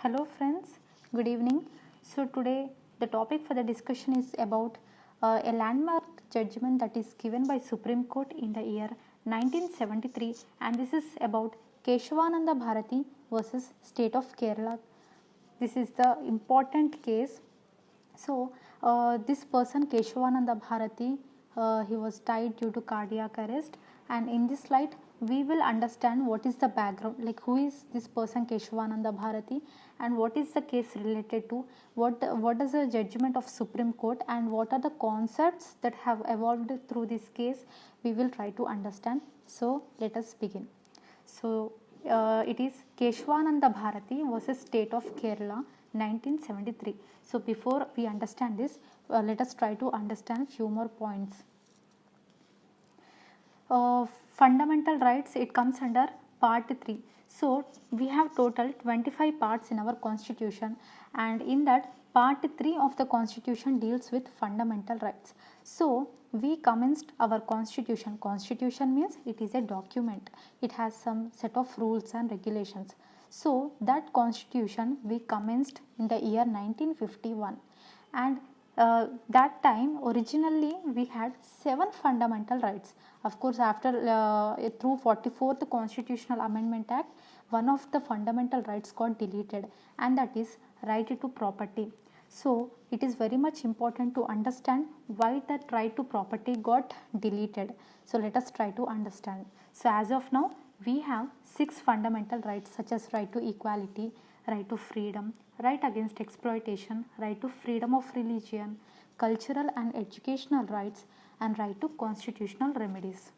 Hello friends, good evening. So today the topic for the discussion is about a landmark judgment that is given by Supreme Court in the year 1973, and this is about Keshavananda Bharati versus State of Kerala. This is the important case. So this person Keshavananda Bharati, he was died due to cardiac arrest, and in this light we will understand what is the background, like who is this person Keshavananda Bharati and what is the case related to, what is the judgment of Supreme Court and what are the concepts that have evolved through this case, we will try to understand. So let us begin. So it is Keshavananda Bharati versus State of Kerala 1973. So before we understand this, let us try to understand few more points. Fundamental rights, it comes under part 3. So we have total 25 parts in our constitution, and in that part 3 of the constitution deals with fundamental rights. So we commenced our constitution. Constitution means it is a document, it has some set of rules and regulations. So that constitution we commenced in the year 1951, and that time originally we had 7 fundamental rights. Of course, after through 44th Constitutional Amendment Act, one of the fundamental rights got deleted, and that is right to property. So it is very much important to understand why that right to property got deleted. So let us try to understand. So as of now we have 6 fundamental rights, such as right to equality, right to freedom, right against exploitation, right to freedom of religion, cultural and educational rights, and right to constitutional remedies.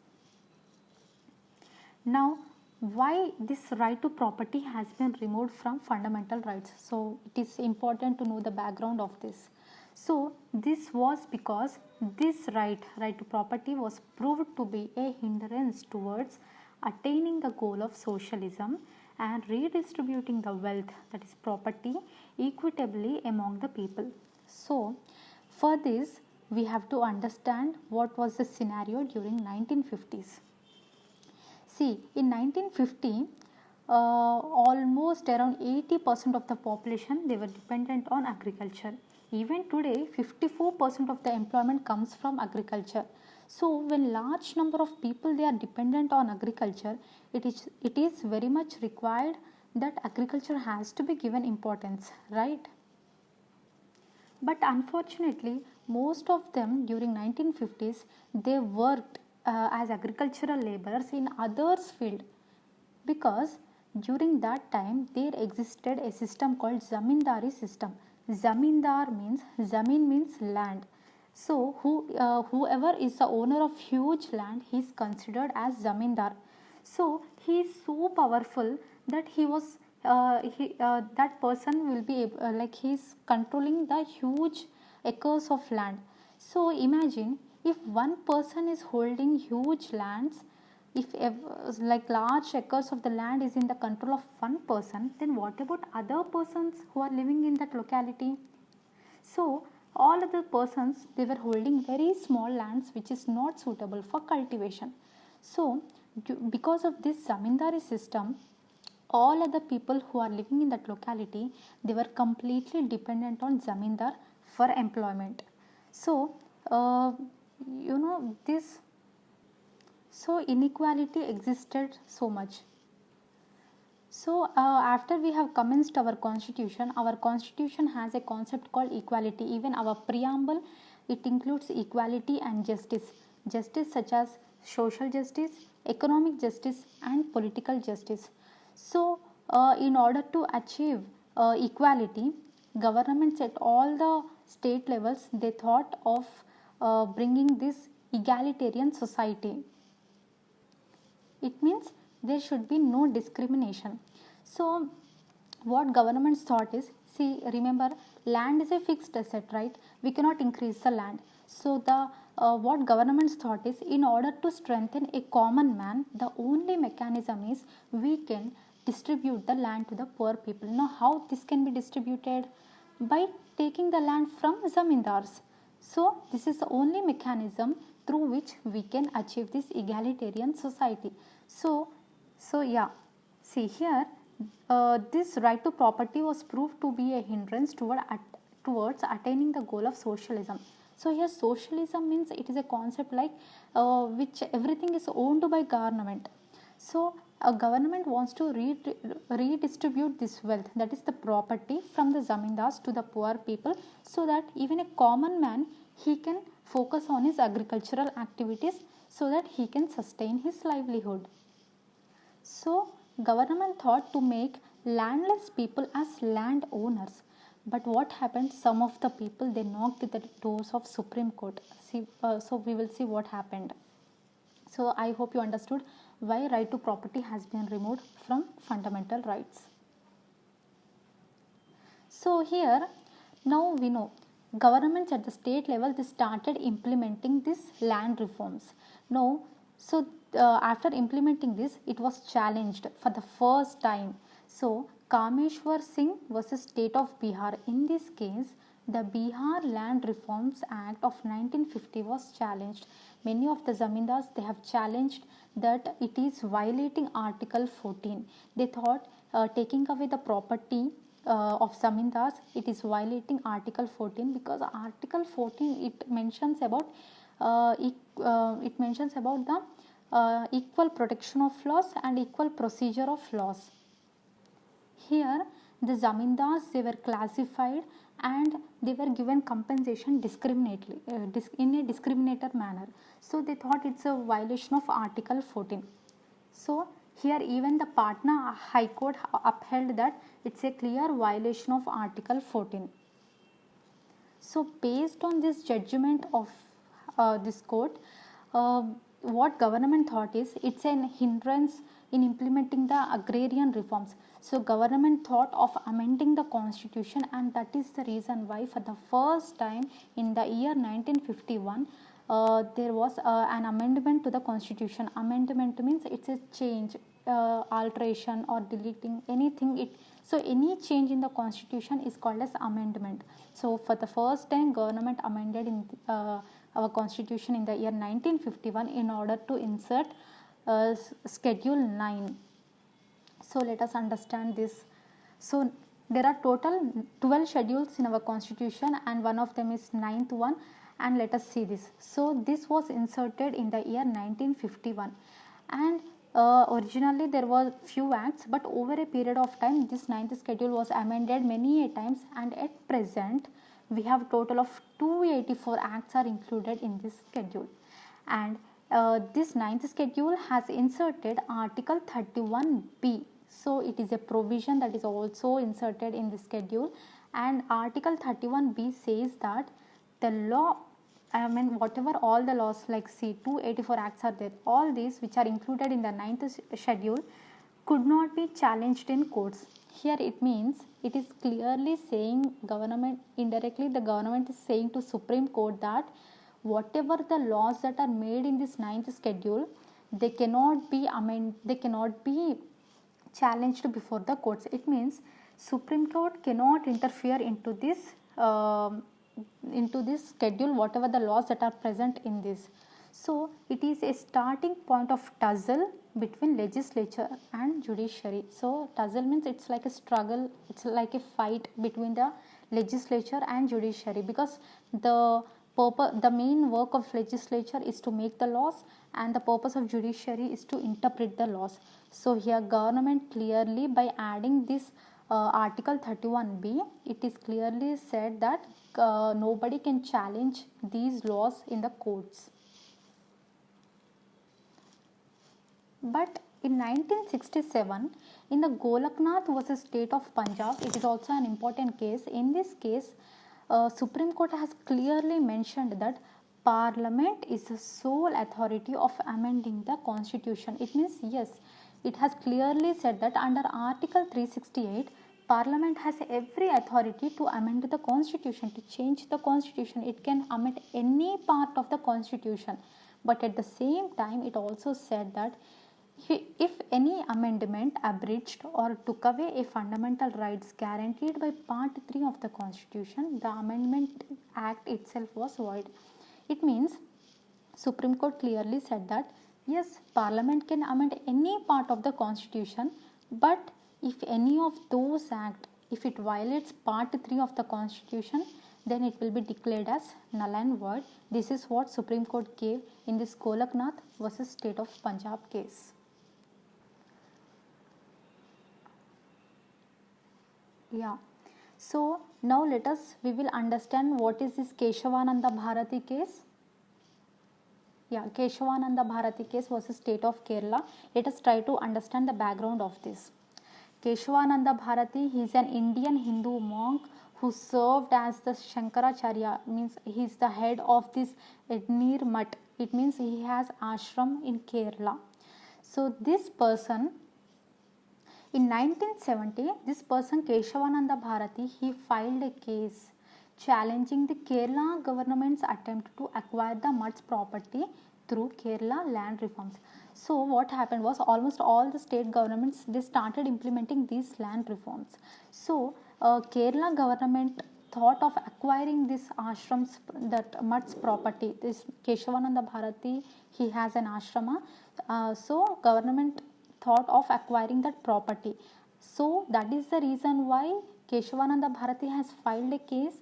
Now, why this right to property has been removed from fundamental rights? So it is important to know the background of this. So this was because this right to property was proved to be a hindrance towards attaining the goal of socialism and redistributing the wealth, that is property, equitably among the people. So for this we have to understand what was the scenario during 1950s. See, in 1950, almost around 80% of the population, they were dependent on agriculture. Even today, 54% of the employment comes from agriculture. So when large number of people they are dependent on agriculture, it is very much required that agriculture has to be given importance, right? But unfortunately, most of them during 1950s, they worked as agricultural laborers in others field, because during that time there existed a system called zamindari system. Zamindar means, zamin means land. So whoever is the owner of huge land, he is considered as zamindar. So he is so powerful that that person will be like he is controlling the huge acres of land. So imagine if one person is holding huge lands, if like large acres of the land is in the control of one person, then what about other persons who are living in that locality? So all other persons, they were holding very small lands which is not suitable for cultivation. So because of this zamindari system, all other people who are living in that locality, they were completely dependent on zamindar for employment. So this, so inequality existed so much. So after we have commenced our constitution has a concept called equality. Even our preamble, it includes equality and justice such as social justice, economic justice, and political justice. So in order to achieve equality, governments at all the state levels, they thought of bringing this egalitarian society. It means there should be no discrimination. So what governments thought is, see, remember, land is a fixed asset, right? We cannot increase the land. So the what governments thought is, in order to strengthen a common man, the only mechanism is we can distribute the land to the poor people. Now how this can be distributed? By taking the land from zamindars. So this is the only mechanism through which we can achieve this egalitarian society. So yeah, see here This right to property was proved to be a hindrance towards attaining the goal of socialism. So here socialism means it is a concept like which everything is owned by government. So a government wants to redistribute this wealth, that is the property, from the zamindars to the poor people, so that even a common man, he can focus on his agricultural activities so that he can sustain his livelihood. So government thought to make landless people as landowners. But what happened? Some of the people, they knocked at the doors of Supreme Court. So we will see what happened. So I hope you understood why right to property has been removed from fundamental rights. So here now we know governments at the state level, they started implementing these land reforms. Now after implementing this, it was challenged for the first time. So Kameshwar Singh versus State of Bihar. In this case, the Bihar Land Reforms Act of 1950 was challenged. Many of the zamindars, they have challenged that it is violating Article 14. They thought taking away the property of zamindars, it is violating Article 14, because Article 14, it mentions about the equal protection of laws and equal procedure of laws. Here the zamindars, they were classified and they were given compensation discriminately in a discriminator manner. So they thought it's a violation of Article 14. So here even the Patna High Court upheld that it's a clear violation of Article 14. So based on this judgment of this court, what government thought is it's an hindrance in implementing the agrarian reforms. So government thought of amending the constitution, and that is the reason why for the first time in the year 1951 there was an amendment to the constitution. Amendment means it's a change, alteration or deleting anything. So any change in the constitution is called as amendment. So for the first time government amended in our constitution in the year 1951 in order to insert schedule 9. So let us understand this. So there are total 12 schedules in our constitution, and one of them is 9th one, and let us see this. So this was inserted in the year 1951, and originally there were few acts, but over a period of time this 9th schedule was amended many a times, and at present we have total of 284 acts are included in this schedule. And this 9th schedule has inserted Article 31B. So it is a provision that is also inserted in the schedule, and Article 31B says that the law, whatever all the laws, like see 284 acts are there, all these which are included in the 9th schedule could not be challenged in courts. Here it means it is clearly saying government, indirectly the government is saying to Supreme Court that whatever the laws that are made in this 9th schedule, they cannot be challenged before the courts. It means Supreme Court cannot interfere into this schedule, whatever the laws that are present in this. So it is a starting point of tussle between legislature and judiciary. So tussle means it's like a struggle, it's like a fight between the legislature and judiciary, because the main work of legislature is to make the laws, and the purpose of judiciary is to interpret the laws. So here government clearly, by adding this Article 31B, it is clearly said that nobody can challenge these laws in the courts. But in 1967, in the Golaknath versus State of Punjab, it is also an important case. In this case, Supreme Court has clearly mentioned that Parliament is the sole authority of amending the constitution. It means, yes, it has clearly said that under Article 368, Parliament has every authority to amend the constitution, to change the constitution. It can amend any part of the constitution. But at the same time, it also said that if any amendment abridged or took away a fundamental rights guaranteed by Part 3 of the Constitution, the Amendment Act itself was void. It means Supreme Court clearly said that yes, Parliament can amend any part of the Constitution, but If any of those act, if it violates part 3 of the constitution, then it will be declared as null and void. This is what Supreme Court gave in this Golaknath versus State of Punjab case. Yeah. So now we will understand what is this Keshavananda Bharati case. Yeah, Keshavananda Bharati case versus State of Kerala. Let us try to understand the background of this. Keshavananda Bharati, he is an Indian Hindu monk who served as the Shankaracharya, means he is the head of this Ednir Mutt. It means he has ashram in Kerala. So this person, in 1970, this person Keshavananda Bharati, he filed a case challenging the Kerala government's attempt to acquire the Mutt's property through Kerala land reforms. So what happened was almost all the state governments, they started implementing these land reforms. So Kerala government thought of acquiring this ashrams, that Mutt's property. This Keshavananda Bharati, he has an ashrama. So government thought of acquiring that property. So that is the reason why Keshavananda Bharati has filed a case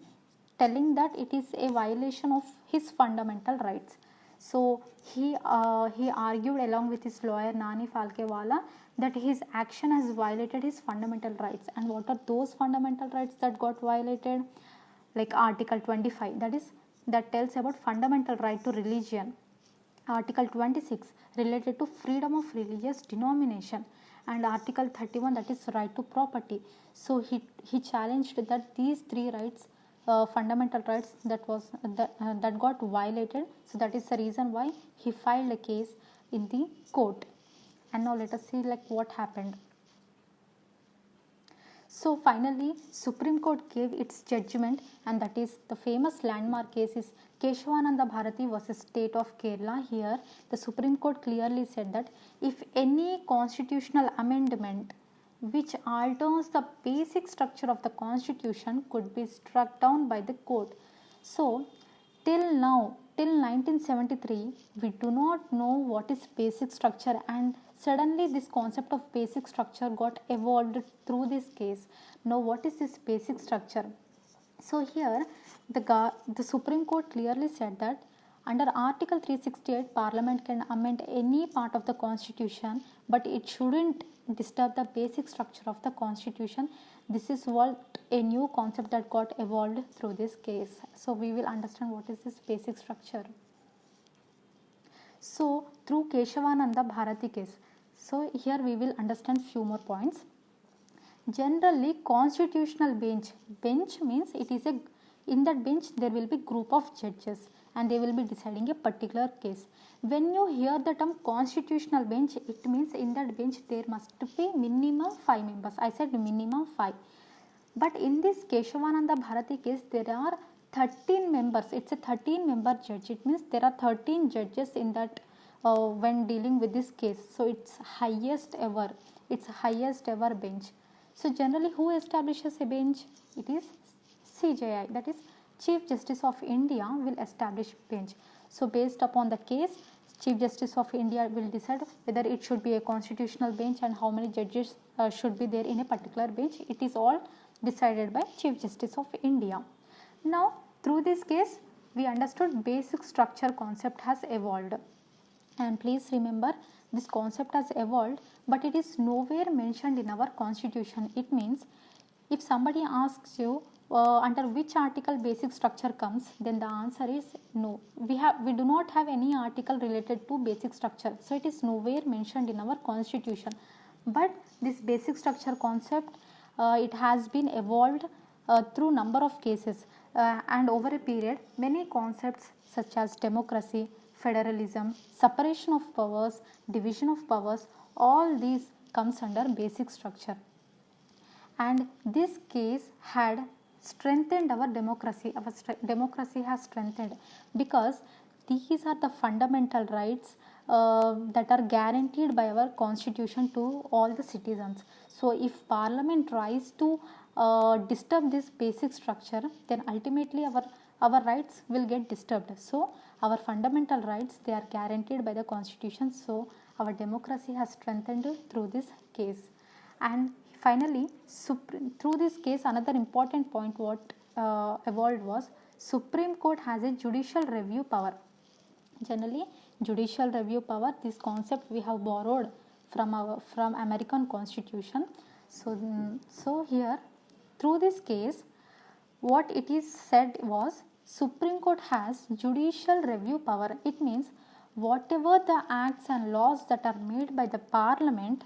telling that it is a violation of his fundamental rights. So he argued along with his lawyer Nani Falkewala that his action has violated his fundamental rights. And what are those fundamental rights that got violated? Like Article 25, that tells about fundamental right to religion. Article 26 related to freedom of religious denomination, and Article 31, that is right to property. So he challenged that these three rights, fundamental rights, that got violated. So that is the reason why he filed a case in the court. And now let us see what happened. So finally, Supreme Court gave its judgment, and that is the famous landmark case is Keshavananda Bharati versus State of Kerala. Here, the Supreme Court clearly said that if any constitutional amendment which alters the basic structure of the constitution could be struck down by the court. So, till now, till 1973, we do not know what is basic structure, and suddenly this concept of basic structure got evolved through this case. Now what is this basic structure? So here the Supreme Court clearly said that under Article 368, Parliament can amend any part of the Constitution, but it shouldn't disturb the basic structure of the Constitution. This is what a new concept that got evolved through this case. So we will understand what is this basic structure. So through Keshavananda Bharati case, so here we will understand few more points. Generally, constitutional bench means it is in that bench there will be group of judges and they will be deciding a particular case. When you hear the term constitutional bench, it means in that bench there must be minimum 5 members. I said minimum 5. But in this Keshavananda Bharati case, there are 13 members. It's a 13-member judge. It means there are 13 judges in that when dealing with this case. So it's highest ever. It's highest ever bench. So generally, who establishes a bench? It is CJI, that is Chief Justice of India will establish bench. So based upon the case, Chief Justice of India will decide whether it should be a constitutional bench and how many judges should be there in a particular bench. It is all decided by Chief Justice of India. Now through this case, we understood basic structure concept has evolved. And please remember, this concept has evolved, but it is nowhere mentioned in our constitution. It means if somebody asks you under which article basic structure comes, then the answer is no. We do not have any article related to basic structure. So it is nowhere mentioned in our constitution. But this basic structure concept, it has been evolved through number of cases and over a period. Many concepts such as democracy, federalism, separation of powers, division of powers, all these comes under basic structure. And this case had strengthened our democracy. Our democracy has strengthened because these are the fundamental rights that are guaranteed by our constitution to all the citizens. So if Parliament tries to disturb this basic structure, then ultimately our rights will get disturbed. So our fundamental rights, they are guaranteed by the constitution. So our democracy has strengthened through this case. And finally, through this case, another important point what evolved was Supreme Court has a judicial review power. Generally, judicial review power, this concept we have borrowed from American Constitution. So here, through this case, what it is said was Supreme Court has judicial review power. It means whatever the acts and laws that are made by the Parliament,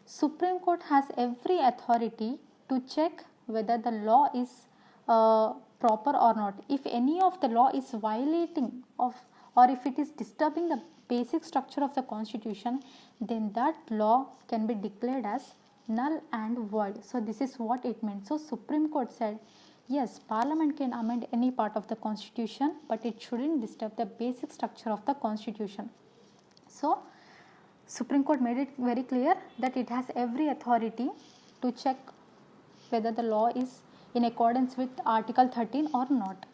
Supreme Court has every authority to check whether the law is proper or not. If any of the law is violating of, or if it is disturbing the basic structure of the Constitution, then that law can be declared as null and void. So this is what it meant. So Supreme Court said, yes, Parliament can amend any part of the Constitution, but it shouldn't disturb the basic structure of the Constitution. So Supreme Court made it very clear that it has every authority to check whether the law is in accordance with Article 13 or not.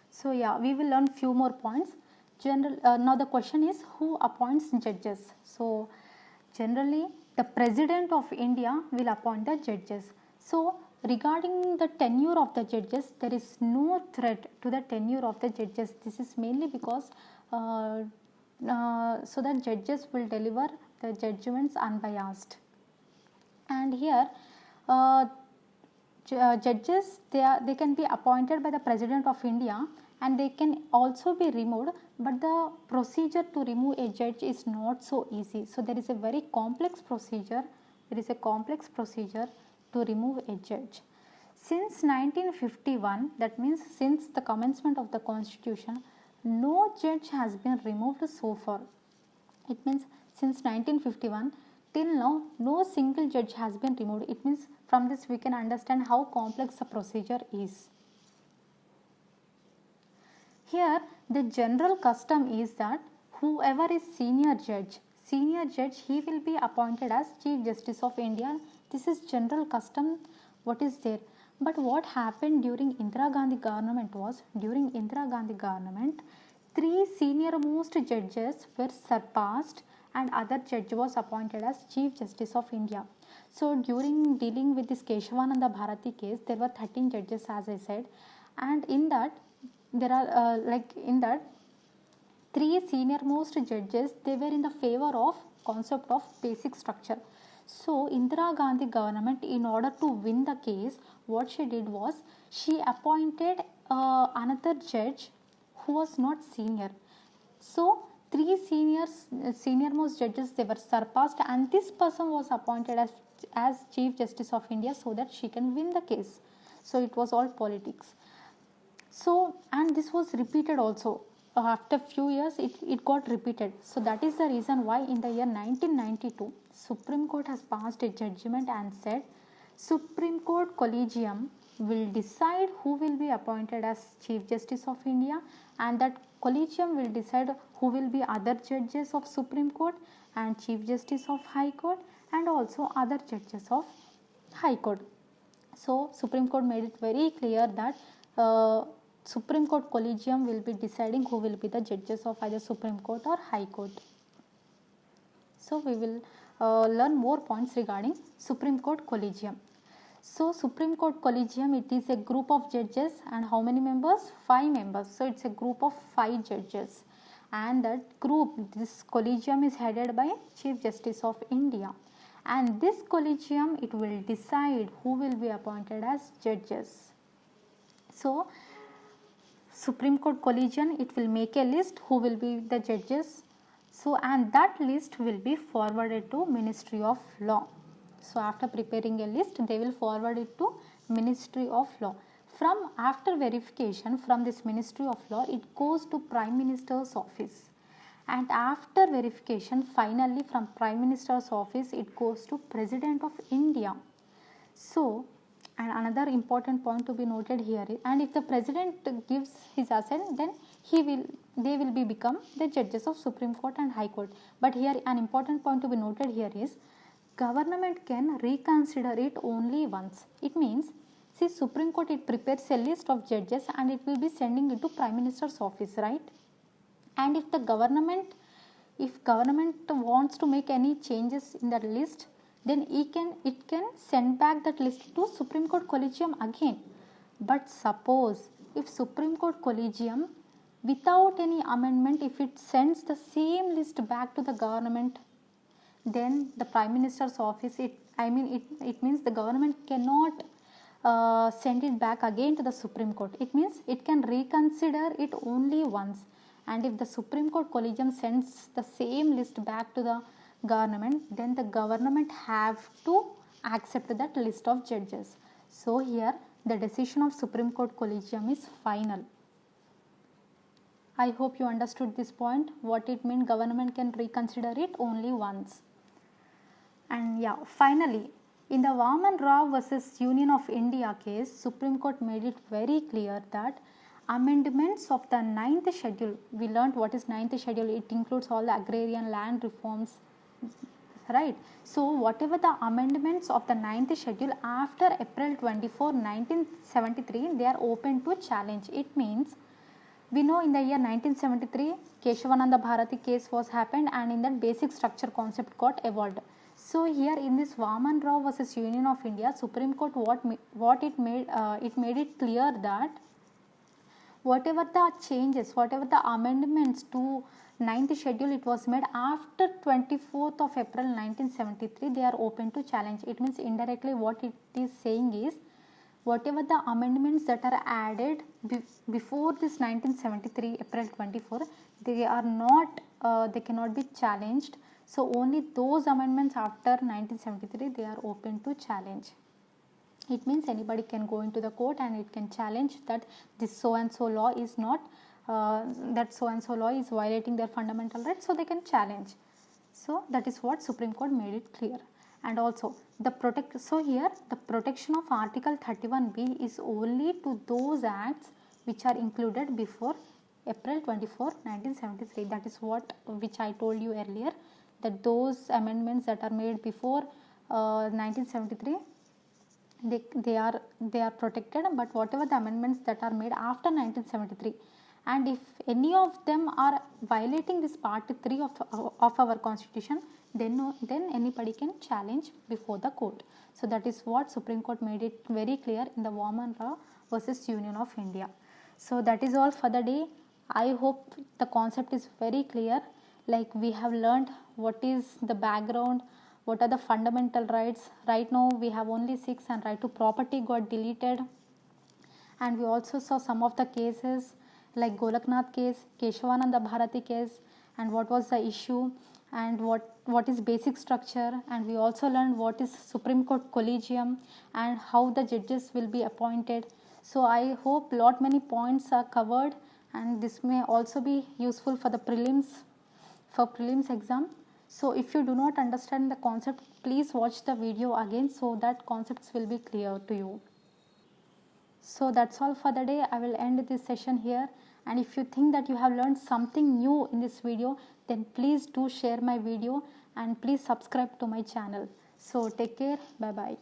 So yeah, we will learn few more points. Now the question is, who appoints judges? So generally, the President of India will appoint the judges. So regarding the tenure of the judges, there is no threat to the tenure of the judges. This is mainly because so that judges will deliver the judgments unbiased. And here, judges, they can be appointed by the President of India, and they can also be removed, but the procedure to remove a judge is not so easy. So there is a very complex procedure. There is a complex procedure to remove a judge. Since 1951, that means since the commencement of the Constitution, no judge has been removed so far. It means since 1951 till now, no single judge has been removed. It means from this we can understand how complex the procedure is. Here, the general custom is that whoever is senior judge, he will be appointed as Chief Justice of India. This is general custom what is there. But what happened during Indira Gandhi government was, during Indira Gandhi government, 3 senior most judges were surpassed and other judge was appointed as Chief Justice of India. So during dealing with this Keshavananda Bharati case, there were 13 judges as I said, and in that there are 3 senior most judges, they were in the favor of concept of basic structure. So Indira Gandhi government, in order to win the case, what she did was she appointed another judge who was not senior. So 3 senior most judges, they were surpassed, and this person was appointed as Chief Justice of India so that she can win the case. So it was all politics. So, and this was repeated also. After few years, it got repeated. So that is the reason why in the year 1992, Supreme Court has passed a judgment and said, Supreme Court Collegium will decide who will be appointed as Chief Justice of India, and that Collegium will decide who will be other judges of Supreme Court and Chief Justice of High Court and also other judges of High Court. So Supreme Court made it very clear that Supreme Court Collegium will be deciding who will be the judges of either Supreme Court or High Court. So we will learn more points regarding Supreme Court Collegium. So Supreme Court Collegium, it is a group of judges, and how many members? 5 members. So it's a group of 5 judges, and that group, this collegium is headed by Chief Justice of India, and this collegium, it will decide who will be appointed as judges. So Supreme Court Collegium, it will make a list who will be the judges. So, and that list will be forwarded to Ministry of Law. So after preparing a list, they will forward it to Ministry of Law. From after verification from this Ministry of Law, it goes to Prime Minister's office. And after verification, finally from Prime Minister's office, it goes to President of India. So, and another important point to be noted here is, and if the President gives his assent, then they will become the judges of Supreme Court and High Court. But here an important point to be noted here is, government can reconsider it only once. It means, see, Supreme Court, it prepares a list of judges and it will be sending it to Prime Minister's office, right? And if government wants to make any changes in that list, then it can send back that list to Supreme Court Collegium again. But suppose if Supreme Court Collegium without any amendment, if it sends the same list back to the government, then the Prime Minister's office, it means the government cannot send it back again to the Supreme Court. It means it can reconsider it only once. And if the Supreme Court Collegium sends the same list back to the government, then the government have to accept that list of judges. So here the decision of Supreme Court Collegium is final. I hope you understood this point. What it means, government can reconsider it only once. And yeah, finally, in the Vaman Rao versus Union of India case, Supreme Court made it very clear that amendments of the 9th schedule, we learned what is 9th schedule, it includes all the agrarian land reforms, right? So whatever the amendments of the 9th schedule after April 24, 1973, they are open to challenge. It means, we know in the year 1973, Keshavananda Bharati case was happened, and in that basic structure concept got evolved. So here in this Vaman Rao versus Union of India, Supreme Court what it made it clear that whatever the changes, whatever the amendments to 9th schedule it was made after 24th of April 1973, they are open to challenge. It means indirectly what it is saying is, whatever the amendments that are added before this 1973 April 24, they are not, they cannot be challenged. So only those amendments after 1973, they are open to challenge. It means anybody can go into the court and it can challenge that this so and so law is not, that so and so law is violating their fundamental rights, so they can challenge. So that is what Supreme Court made it clear. And also so here the protection of Article 31B is only to those acts which are included before April 24, 1973. That is what which I told you earlier, that those amendments that are made before 1973, they are protected, but whatever the amendments that are made after 1973, and if any of them are violating this part 3 of our constitution, then anybody can challenge before the court. So that is what Supreme Court made it very clear in the Vaman Rao versus Union of India. So that is all for the day. I hope the concept is very clear. Like, we have learned what is the background, what are the fundamental rights. Right now we have only 6, and right to property got deleted. And we also saw some of the cases like Golaknath case, Keshavananda Bharati case, and what was the issue, and what is basic structure. And we also learned what is Supreme Court Collegium and how the judges will be appointed. So I hope many points are covered, and this may also be useful for the prelims exam. So if you do not understand the concept, please watch the video again so that concepts will be clear to you. So that's all for the day. I will end this session here, and if you think that you have learned something new in this video, then please do share my video and please subscribe to my channel. So take care. Bye bye.